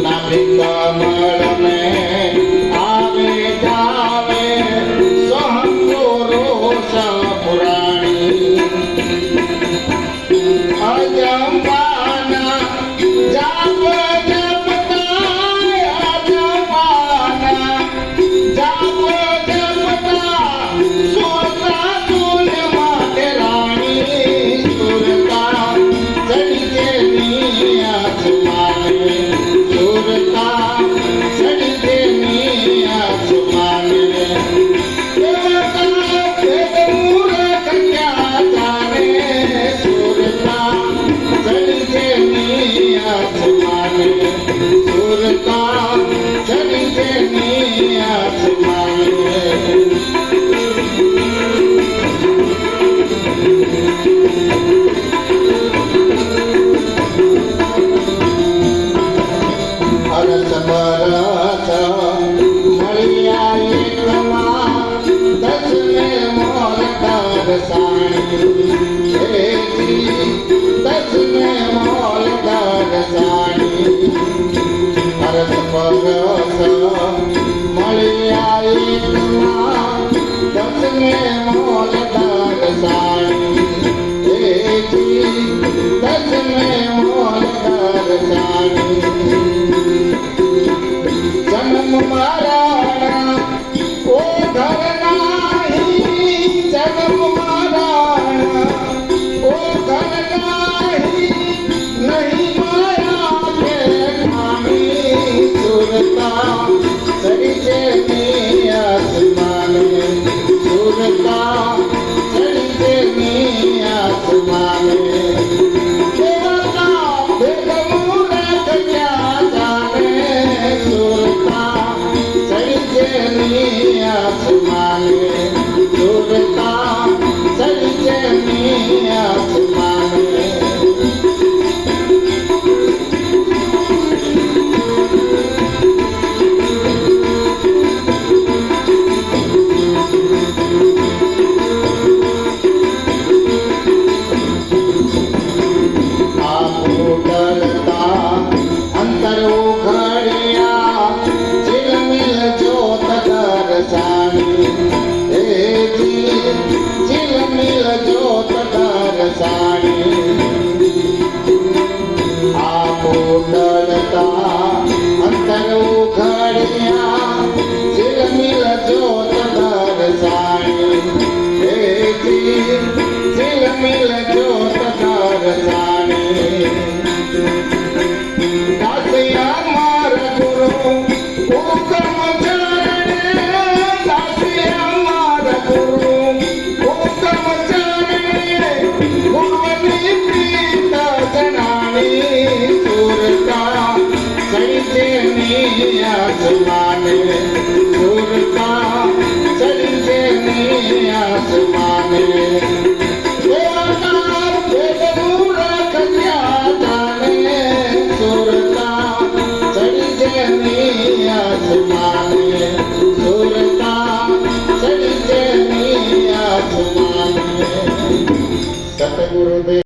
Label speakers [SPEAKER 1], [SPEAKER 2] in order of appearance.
[SPEAKER 1] Namika Mala जाने आवे जावे सोहंगो रोष पुराणी अजमाना जाप जपता अजमाना जाप जपता सोता सुन माते राणी सुरता चढ़िए नी आसमाने सुरता चढ़िए नी आसमाने देवता भेद मूरख क्या जाने सुरता चढ़िए नी आसमाने सुरता चढ़िए नी आसमाने हरस बरस मलिया एकमा दस में मोल दरसानी दस में मोल दरसानी हरस बरस मलिया एकमा दस में मोल दरसानी दस में मोल दरसानी जन्म मरण ओ घर नाही जन्म मरण ओ घर नाही नहीं माया के खानी सुरता चढ़िए नी आसमाने सुरता चढ़िए नी आसमाने देवता भेद मूरख क्या जाने सुरता चढ़िए नी आसमाने सुरता चढ़िए नी आसमाने आपको डरता अंतर उघड़िया झिलमिल जोत दरसानी झिलमिल जोत दरसानी आपको डरता अंतर उघड़िया झिलमिल जोत दरसानी झिलमिल जोत दरसानी दासिया मार गुरु हुकम चरणे दासिया मार गुरु हुकम चरणे गुरुनी प्रीत जनानी सुरता चढ़िए नी आसमाने सुरता चढ़िए नी आसमाने देवता भेद मूरख क्या जाने सुरता चढ़िए नी आसमाने